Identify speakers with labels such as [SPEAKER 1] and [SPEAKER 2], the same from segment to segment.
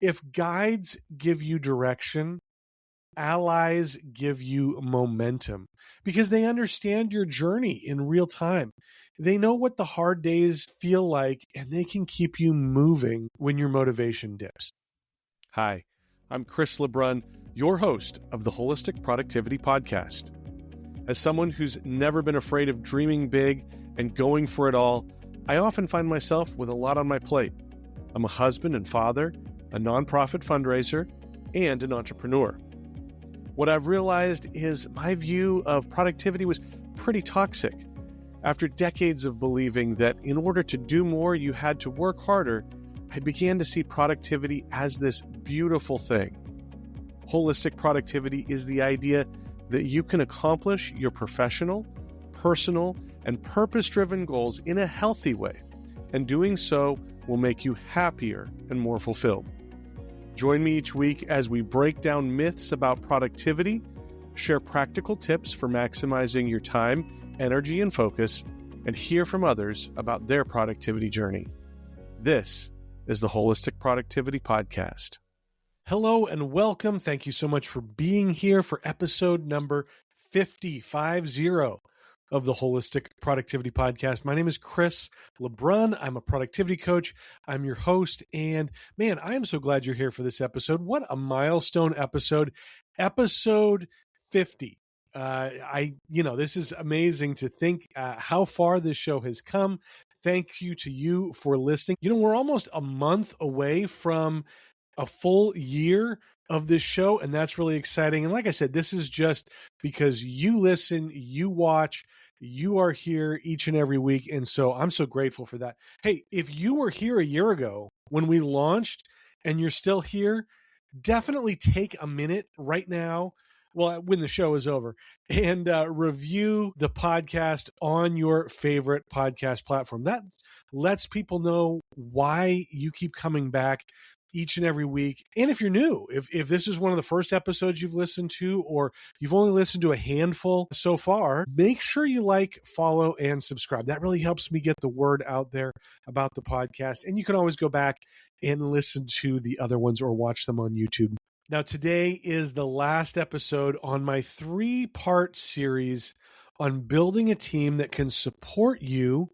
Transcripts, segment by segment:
[SPEAKER 1] If guides give you direction, allies give you momentum because they understand your journey in real time. They know what the hard days feel like, and they can keep you moving when your motivation dips. Hi, I'm Chris LeBrun, your host of the Wholistic Productivity Podcast. As someone who's never been afraid of dreaming big and going for it all, I often find myself with a lot on my plate. I'm a husband and father, a nonprofit fundraiser, and an entrepreneur. What I've realized is my view of productivity was pretty toxic. After decades of believing that in order to do more, you had to work harder, I began to see productivity as this beautiful thing. Holistic productivity is the idea that you can accomplish your professional, personal, and purpose-driven goals in a healthy way, and doing so will make you happier and more fulfilled. Join me each week as we break down myths about productivity, share practical tips for maximizing your time, energy, and focus, and hear from others about their productivity journey. This is the Wholistic Productivity Podcast. Hello and welcome. Thank you so much for being here for episode number 50 of the Wholistic Productivity Podcast. My name is Chris LeBrun. I'm a productivity coach. I'm your host. And man, I am so glad you're here for this episode. What a milestone episode. Episode 50. This is amazing to think how far this show has come. Thank you to you for listening. We're almost a month away from a full year of this show, and that's really exciting. And like I said, this is just because you listen, you watch, you are here each and every week. And so I'm so grateful for that. Hey, if you were here a year ago when we launched and you're still here, definitely take a minute right now, well, when the show is over, and review the podcast on your favorite podcast platform. That lets people know why you keep coming back each and every week. And if you're new, if this is one of the first episodes you've listened to, or you've only listened to a handful so far, make sure you like, follow, and subscribe. That really helps me get the word out there about the podcast. And you can always go back and listen to the other ones or watch them on YouTube. Now, today is the last episode on my 3-part series on building a team that can support you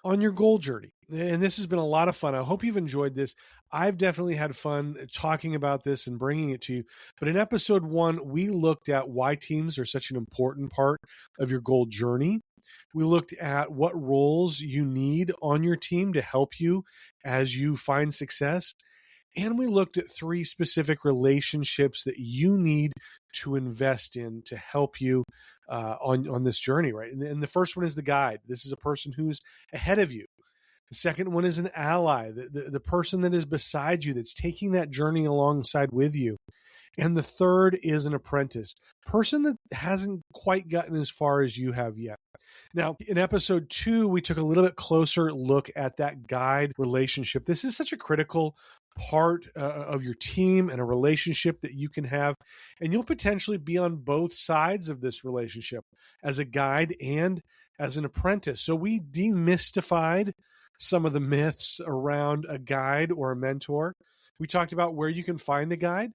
[SPEAKER 1] on your goal journey. And this has been a lot of fun. I hope you've enjoyed this. I've definitely had fun talking about this and bringing it to you. But in episode 1, we looked at why teams are such an important part of your goal journey. We looked at what roles you need on your team to help you as you find success. And we looked at 3 specific relationships that you need to invest in to help you on this journey, right? And the first one is the guide. This is a person who's ahead of you. The second one is an ally, the person that is beside you, that's taking that journey alongside with you. And the third is an apprentice, person that hasn't quite gotten as far as you have yet. Now, in episode 2, we took a little bit closer look at that guide relationship. This is such a critical part of your team and a relationship that you can have. And you'll potentially be on both sides of this relationship as a guide and as an apprentice. So we demystified some of the myths around a guide or a mentor. We talked about where you can find a guide,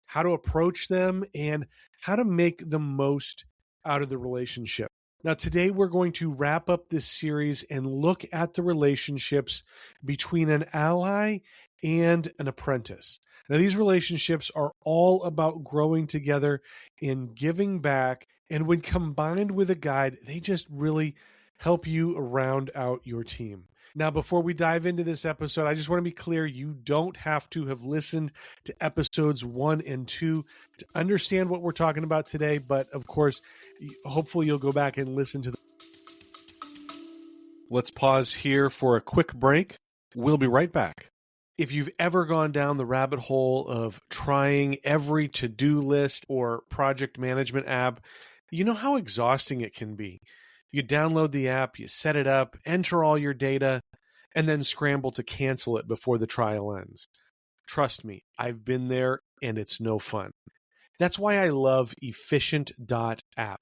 [SPEAKER 1] how to approach them, and how to make the most out of the relationship. Now, today we're going to wrap up this series and look at the relationships between an ally and an apprentice. Now, these relationships are all about growing together and giving back. And when combined with a guide, they just really help you round out your team. Now, before we dive into this episode, I just want to be clear, you don't have to have listened to episodes 1 and 2 to understand what we're talking about today. But of course, hopefully you'll go back and listen to them. Let's pause here for a quick break. We'll be right back. If you've ever gone down the rabbit hole of trying every to-do list or project management app, you know how exhausting it can be. You download the app, you set it up, enter all your data, and then scramble to cancel it before the trial ends. Trust me, I've been there and it's no fun. That's why I love Efficient.app.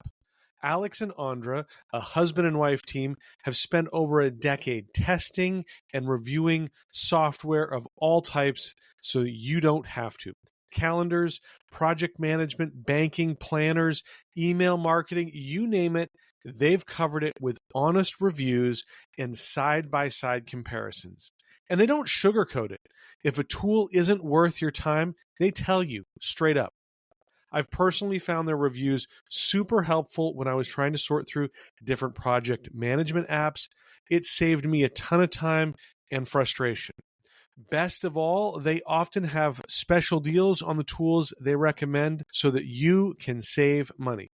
[SPEAKER 1] Alex and Andra, a husband and wife team, have spent over a decade testing and reviewing software of all types so that you don't have to. Calendars, project management, banking, planners, email marketing, you name it, they've covered it with honest reviews and side-by-side comparisons. And they don't sugarcoat it. If a tool isn't worth your time, they tell you straight up. I've personally found their reviews super helpful when I was trying to sort through different project management apps. It saved me a ton of time and frustration. Best of all, they often have special deals on the tools they recommend so that you can save money.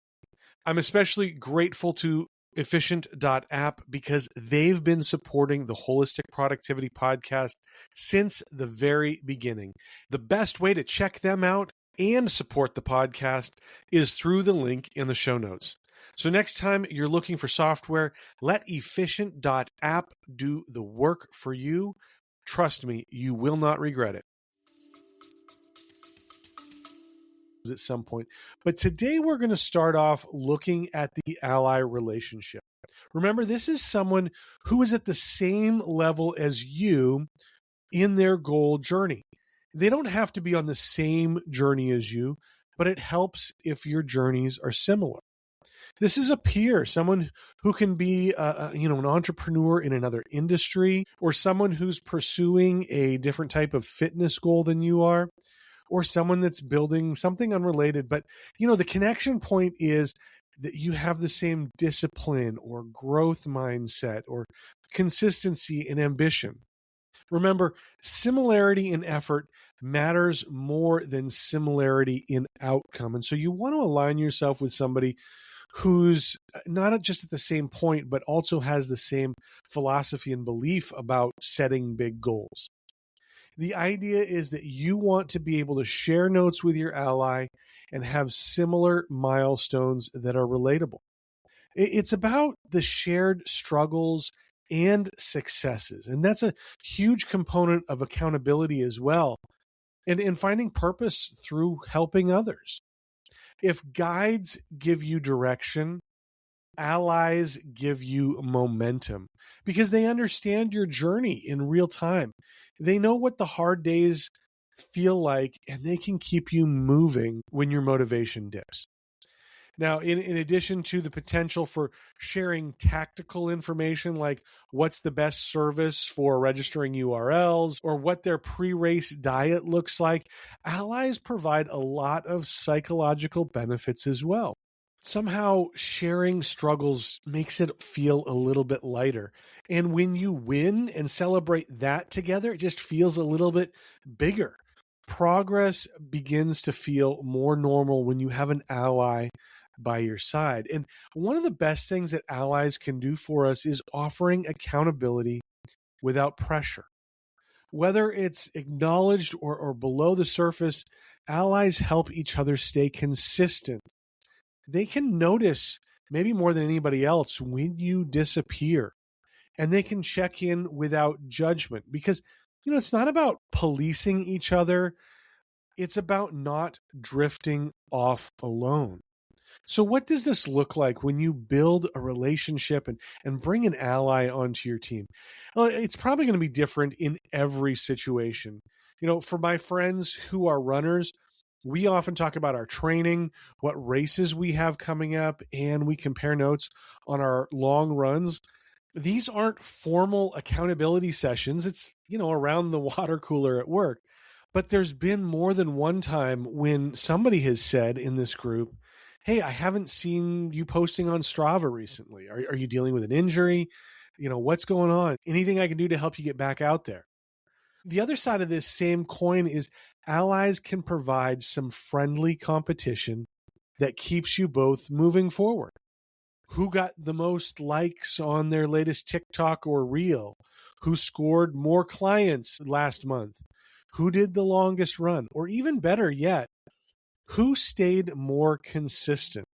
[SPEAKER 1] I'm especially grateful to Efficient.app because they've been supporting the Wholistic Productivity Podcast since the very beginning. The best way to check them out and support the podcast is through the link in the show notes. So next time you're looking for software, let Efficient.app do the work for you. Trust me, you will not regret it at some point. But today we're going to start off looking at the ally relationship. Remember, this is someone who is at the same level as you in their goal journey. They don't have to be on the same journey as you, but it helps if your journeys are similar. This is a peer, someone who can be an entrepreneur in another industry, or someone who's pursuing a different type of fitness goal than you are, or someone that's building something unrelated. But, the connection point is that you have the same discipline or growth mindset or consistency and ambition. Remember, similarity in effort matters more than similarity in outcome. And so you want to align yourself with somebody who's not just at the same point, but also has the same philosophy and belief about setting big goals. The idea is that you want to be able to share notes with your ally and have similar milestones that are relatable. It's about the shared struggles and successes. And that's a huge component of accountability as well. And finding purpose through helping others. If guides give you direction, allies give you momentum because they understand your journey in real time. They know what the hard days feel like, and they can keep you moving when your motivation dips. Now, in addition to the potential for sharing tactical information like what's the best service for registering URLs or what their pre-race diet looks like, allies provide a lot of psychological benefits as well. Somehow sharing struggles makes it feel a little bit lighter. And when you win and celebrate that together, it just feels a little bit bigger. Progress begins to feel more normal when you have an ally by your side. And one of the best things that allies can do for us is offering accountability without pressure. Whether it's acknowledged or below the surface, allies help each other stay consistent. They can notice, maybe more than anybody else, when you disappear. And they can check in without judgment because, it's not about policing each other. It's about not drifting off alone. So what does this look like when you build a relationship and bring an ally onto your team? Well, it's probably going to be different in every situation. For my friends who are runners, we often talk about our training, what races we have coming up, and we compare notes on our long runs. These aren't formal accountability sessions. It's, around the water cooler at work. But there's been more than one time when somebody has said in this group, hey, I haven't seen you posting on Strava recently. Are you dealing with an injury? What's going on? Anything I can do to help you get back out there? The other side of this same coin is allies can provide some friendly competition that keeps you both moving forward. Who got the most likes on their latest TikTok or reel? Who scored more clients last month? Who did the longest run? Or even better yet, who stayed more consistent?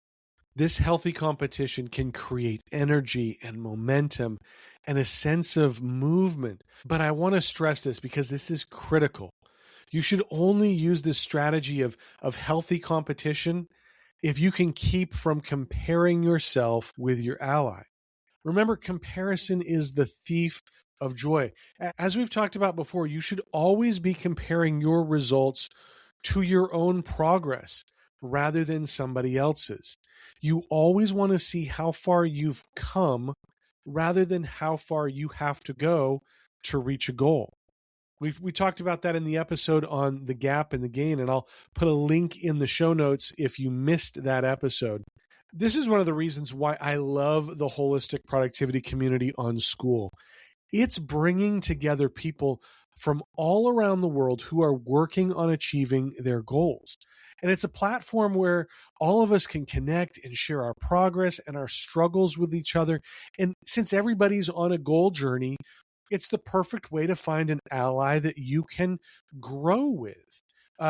[SPEAKER 1] This healthy competition can create energy and momentum and a sense of movement. But I want to stress this because this is critical. You should only use this strategy of healthy competition if you can keep from comparing yourself with your ally. Remember, comparison is the thief of joy. As we've talked about before, you should always be comparing your results to your own progress rather than somebody else's. You always want to see how far you've come rather than how far you have to go to reach a goal. We talked about that in the episode on the gap and the gain, and I'll put a link in the show notes if you missed that episode. This is one of the reasons why I love the holistic productivity community on Skool. It's bringing together people from all around the world who are working on achieving their goals. And it's a platform where all of us can connect and share our progress and our struggles with each other. And since everybody's on a goal journey, it's the perfect way to find an ally that you can grow with.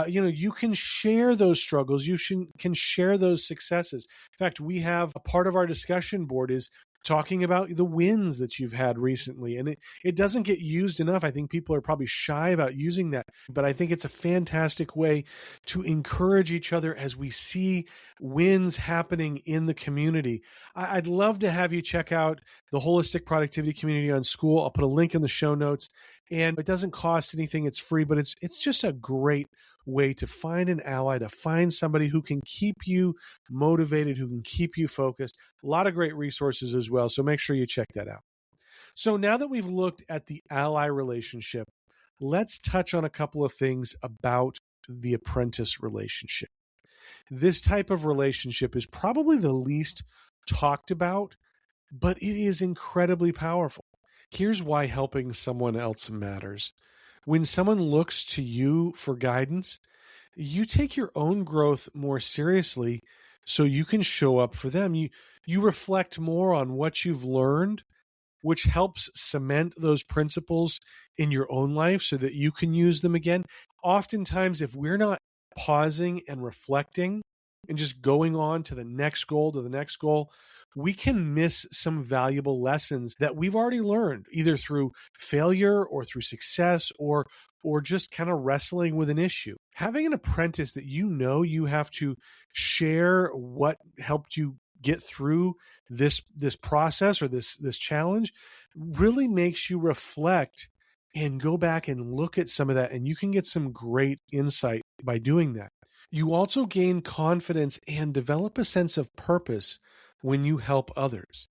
[SPEAKER 1] You can share those struggles. You can share those successes. In fact, we have a part of our discussion board is talking about the wins that you've had recently. And it doesn't get used enough. I think people are probably shy about using that, but I think it's a fantastic way to encourage each other as we see wins happening in the community. I'd love to have you check out the Holistic Productivity Community on Skool. I'll put a link in the show notes, and it doesn't cost anything. It's free, but it's just a great way to find an ally, to find somebody who can keep you motivated, who can keep you focused. A lot of great resources as well. So make sure you check that out. So now that we've looked at the ally relationship, let's touch on a couple of things about the apprentice relationship. This type of relationship is probably the least talked about, but it is incredibly powerful. Here's why helping someone else matters. When someone looks to you for guidance, you take your own growth more seriously so you can show up for them. You reflect more on what you've learned, which helps cement those principles in your own life so that you can use them again. Oftentimes, if we're not pausing and reflecting and just going on to the next goal, we can miss some valuable lessons that we've already learned, either through failure or through success or just kind of wrestling with an issue. Having an apprentice that you have to share what helped you get through this process or this challenge really makes you reflect and go back and look at some of that, and you can get some great insight by doing that. You also gain confidence and develop a sense of purpose when you help others.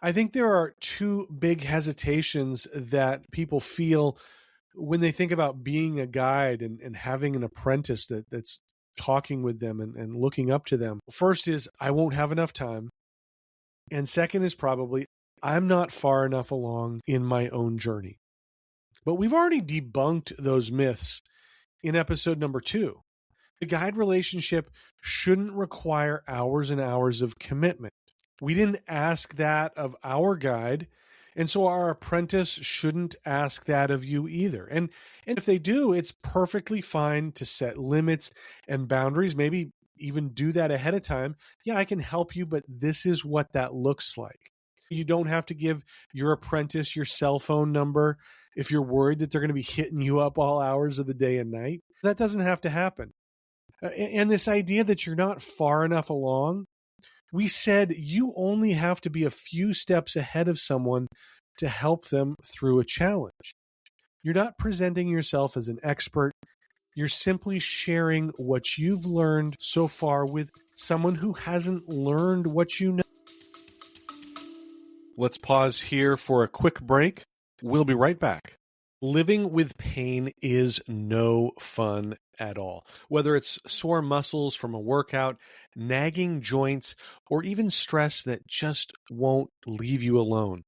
[SPEAKER 1] I think there are two big hesitations that people feel when they think about being a guide and having an apprentice that's talking with them and looking up to them. First is, I won't have enough time. And second is probably, I'm not far enough along in my own journey. But we've already debunked those myths in episode number 2. The guide relationship shouldn't require hours and hours of commitment. We didn't ask that of our guide, and so our apprentice shouldn't ask that of you either. And if they do, it's perfectly fine to set limits and boundaries, maybe even do that ahead of time. Yeah, I can help you, but this is what that looks like. You don't have to give your apprentice your cell phone number if you're worried that they're going to be hitting you up all hours of the day and night. That doesn't have to happen. And this idea that you're not far enough along, we said you only have to be a few steps ahead of someone to help them through a challenge. You're not presenting yourself as an expert. You're simply sharing what you've learned so far with someone who hasn't learned what you know. Let's pause here for a quick break. We'll be right back. Living with pain is no fun at all. Whether it's sore muscles from a workout, nagging joints, or even stress that just won't leave you alone.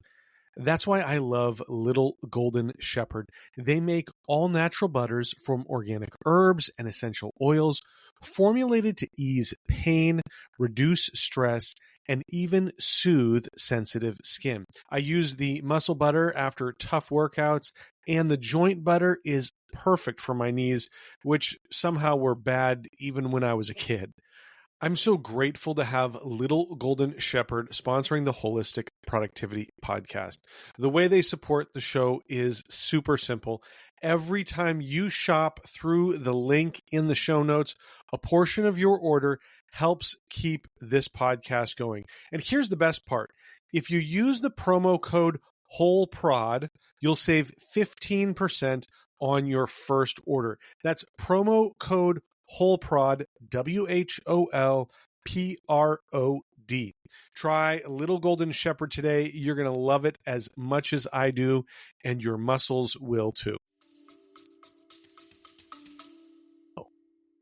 [SPEAKER 1] That's why I love Little Golden Shepherd. They make all natural butters from organic herbs and essential oils, formulated to ease pain, reduce stress, and even soothe sensitive skin. I use the muscle butter after tough workouts, and the joint butter is perfect for my knees, which somehow were bad even when I was a kid. I'm so grateful to have Little Golden Shepherd sponsoring the Holistic Productivity Podcast. The way they support the show is super simple. Every time you shop through the link in the show notes, a portion of your order helps keep this podcast going. And here's the best part. If you use the promo code WHOLEPROD, you'll save 15% on your first order. That's promo code WHOLEPROD, WHOLPROD. Try Little Golden Shepherd today. You're going to love it as much as I do, and your muscles will too.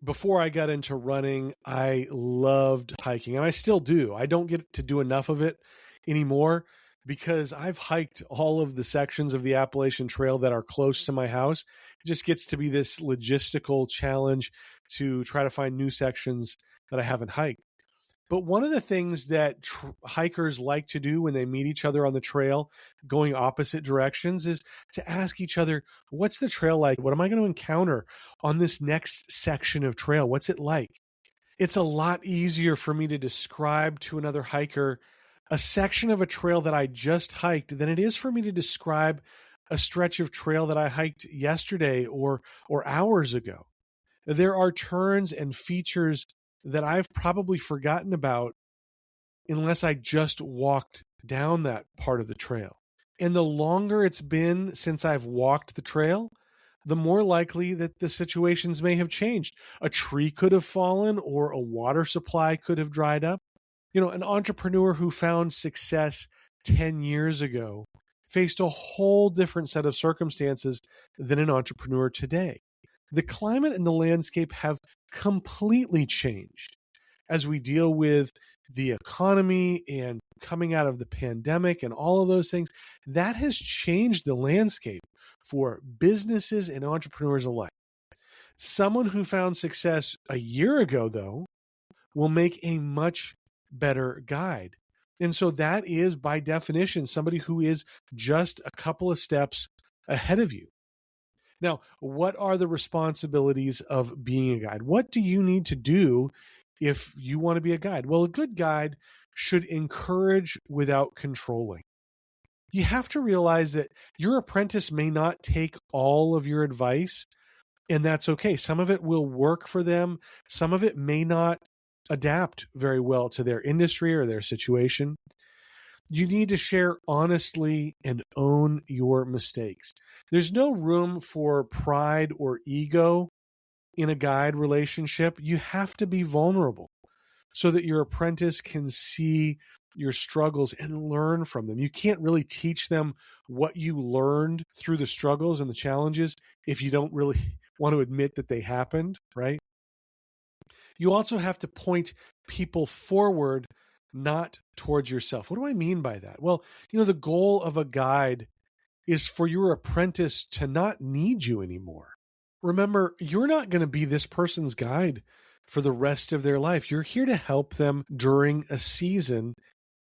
[SPEAKER 1] Before I got into running, I loved hiking, and I still do. I don't get to do enough of it anymore because I've hiked all of the sections of the Appalachian Trail that are close to my house. It just gets to be this logistical challenge to try to find new sections that I haven't hiked. But one of the things that hikers like to do when they meet each other on the trail going opposite directions is to ask each other, what's the trail like? What am I going to encounter on this next section of trail? What's it like? It's a lot easier for me to describe to another hiker a section of a trail that I just hiked than it is for me to describe a stretch of trail that I hiked yesterday or hours ago. There are turns and features that I've probably forgotten about unless I just walked down that part of the trail. And the longer it's been since I've walked the trail, the more likely that the situations may have changed. A tree could have fallen or a water supply could have dried up. You know, an entrepreneur who found success 10 years ago faced a whole different set of circumstances than an entrepreneur today. The climate and the landscape have completely changed as we deal with the economy and coming out of the pandemic and all of those things. That has changed the landscape for businesses and entrepreneurs alike. Someone who found success a year ago, though, will make a much better guide. And so that is, by definition, somebody who is just a couple of steps ahead of you. Now, what are the responsibilities of being a guide? What do you need to do if you want to be a guide? Well, a good guide should encourage without controlling. You have to realize that your apprentice may not take all of your advice, and that's okay. Some of it will work for them. Some of it may not adapt very well to their industry or their situation. You need to share honestly and own your mistakes. There's no room for pride or ego in a guide relationship. You have to be vulnerable so that your apprentice can see your struggles and learn from them. You can't really teach them what you learned through the struggles and the challenges if you don't really want to admit that they happened, right? You also have to point people forward, not towards yourself. What do I mean by that? Well, the goal of a guide is for your apprentice to not need you anymore. Remember, you're not going to be this person's guide for the rest of their life. You're here to help them during a season,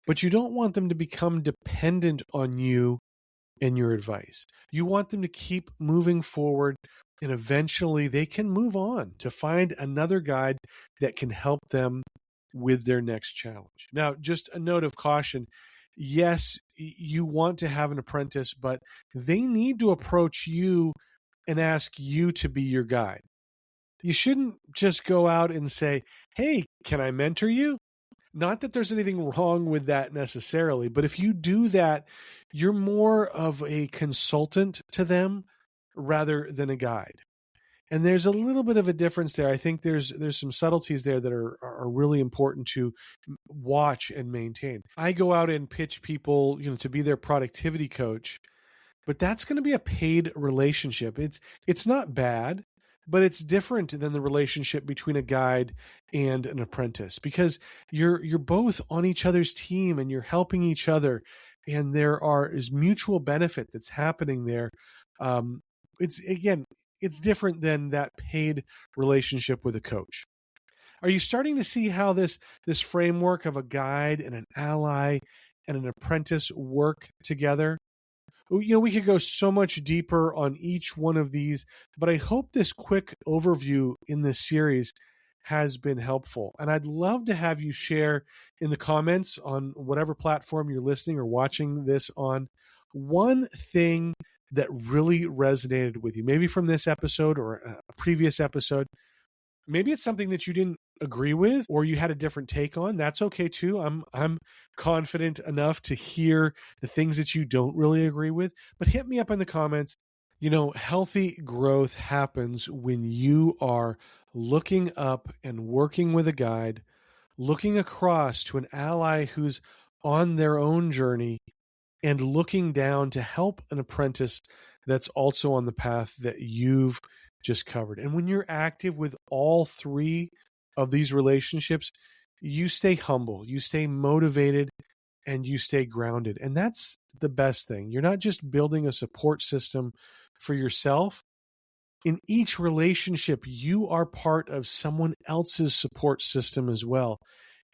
[SPEAKER 1] but you don't want them to become dependent on you and your advice. You want them to keep moving forward, and eventually they can move on to find another guide that can help them with their next challenge. Now, just a note of caution. Yes, you want to have an apprentice, but they need to approach you and ask you to be your guide. You shouldn't just go out and say, hey, can I mentor you? Not that there's anything wrong with that necessarily, but if you do that, you're more of a consultant to them rather than a guide. And there's a little bit of a difference there. I think there's some subtleties there that are really important to watch and maintain. I go out and pitch people, to be their productivity coach, but that's going to be a paid relationship. It's not bad, but it's different than the relationship between a guide and an apprentice because you're both on each other's team and you're helping each other, and there is mutual benefit that's happening there. It's different than that paid relationship with a coach. Are you starting to see how this framework of a guide and an ally and an apprentice work together? We could go so much deeper on each one of these, but I hope this quick overview in this series has been helpful. And I'd love to have you share in the comments on whatever platform you're listening or watching this on one thing that really resonated with you, maybe from this episode or a previous episode. Maybe it's something that you didn't agree with or you had a different take on. That's okay too. I'm confident enough to hear the things that you don't really agree with, but hit me up in the comments. Healthy growth happens when you are looking up and working with a guide, looking across to an ally who's on their own journey, and looking down to help an apprentice that's also on the path that you've just covered. And when you're active with all three of these relationships, you stay humble, you stay motivated, and you stay grounded. And that's the best thing. You're not just building a support system for yourself. In each relationship, you are part of someone else's support system as well.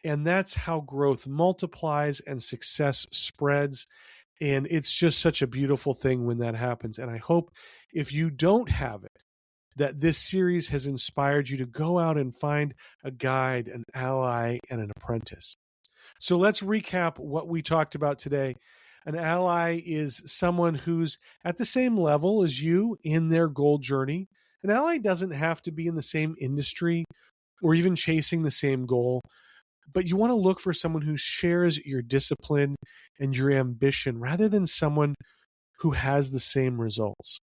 [SPEAKER 1] And that's how growth multiplies and success spreads. And it's just such a beautiful thing when that happens. And I hope if you don't have it, that this series has inspired you to go out and find a guide, an ally, and an apprentice. So let's recap what we talked about today. An ally is someone who's at the same level as you in their goal journey. An ally doesn't have to be in the same industry or even chasing the same goal, but you want to look for someone who shares your discipline and your ambition rather than someone who has the same results.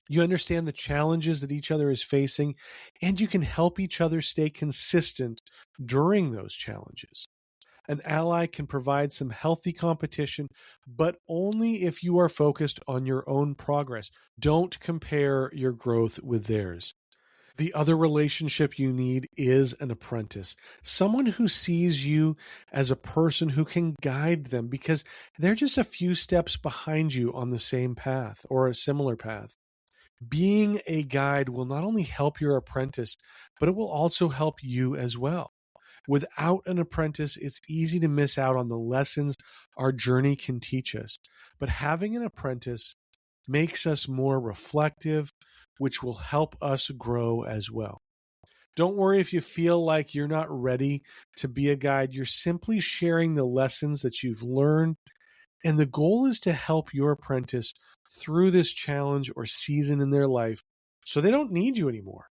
[SPEAKER 1] You understand the challenges that each other is facing, and you can help each other stay consistent during those challenges. An ally can provide some healthy competition, but only if you are focused on your own progress. Don't compare your growth with theirs. The other relationship you need is an apprentice, someone who sees you as a person who can guide them because they're just a few steps behind you on the same path or a similar path. Being a guide will not only help your apprentice, but it will also help you as well. Without an apprentice, it's easy to miss out on the lessons our journey can teach us. But having an apprentice makes us more reflective, which will help us grow as well. Don't worry if you feel like you're not ready to be a guide. You're simply sharing the lessons that you've learned. And the goal is to help your apprentice through this challenge or season in their life so they don't need you anymore.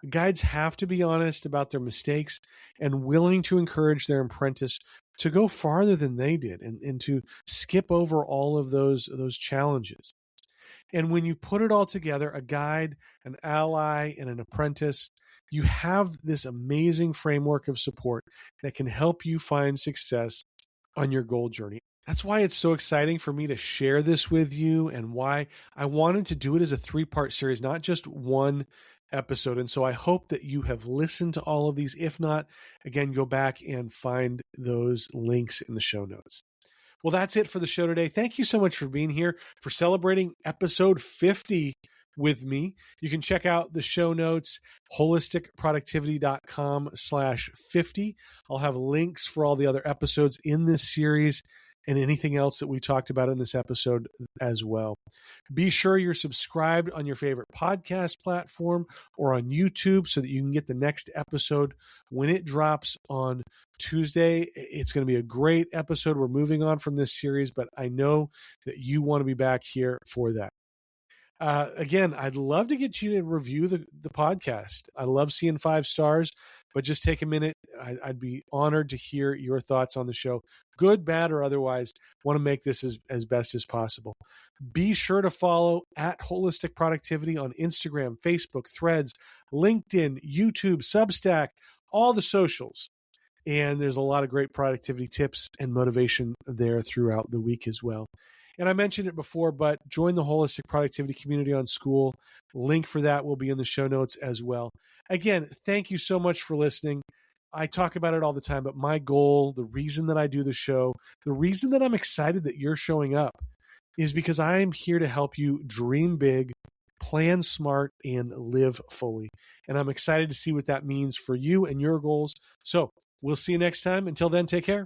[SPEAKER 1] Guides have to be honest about their mistakes and willing to encourage their apprentice to go farther than they did and to skip over all of those challenges. And when you put it all together, a guide, an ally, and an apprentice, you have this amazing framework of support that can help you find success on your goal journey. That's why it's so exciting for me to share this with you and why I wanted to do it as a 3-part series, not just one episode. And so I hope that you have listened to all of these. If not, again, go back and find those links in the show notes. Well, that's it for the show today. Thank you so much for being here, for celebrating episode 50 with me. You can check out the show notes, wholisticproductivity.com/50. I'll have links for all the other episodes in this series and anything else that we talked about in this episode as well. Be sure you're subscribed on your favorite podcast platform or on YouTube so that you can get the next episode when it drops on Tuesday. It's going to be a great episode. We're moving on from this series, but I know that you want to be back here for that. Again, I'd love to get you to review the podcast. I love seeing 5 stars, but just take a minute. I'd be honored to hear your thoughts on the show, good, bad, or otherwise. Want to make this as best as possible. Be sure to follow at Wholistic Productivity on Instagram, Facebook, Threads, LinkedIn, YouTube, Substack, all the socials. And there's a lot of great productivity tips and motivation there throughout the week as well. And I mentioned it before, but join the Holistic Productivity community on Skool. Link for that will be in the show notes as well. Again, thank you so much for listening. I talk about it all the time, but my goal, the reason that I do the show, the reason that I'm excited that you're showing up is because I'm here to help you dream big, plan smart, and live fully. And I'm excited to see what that means for you and your goals. So we'll see you next time. Until then, take care.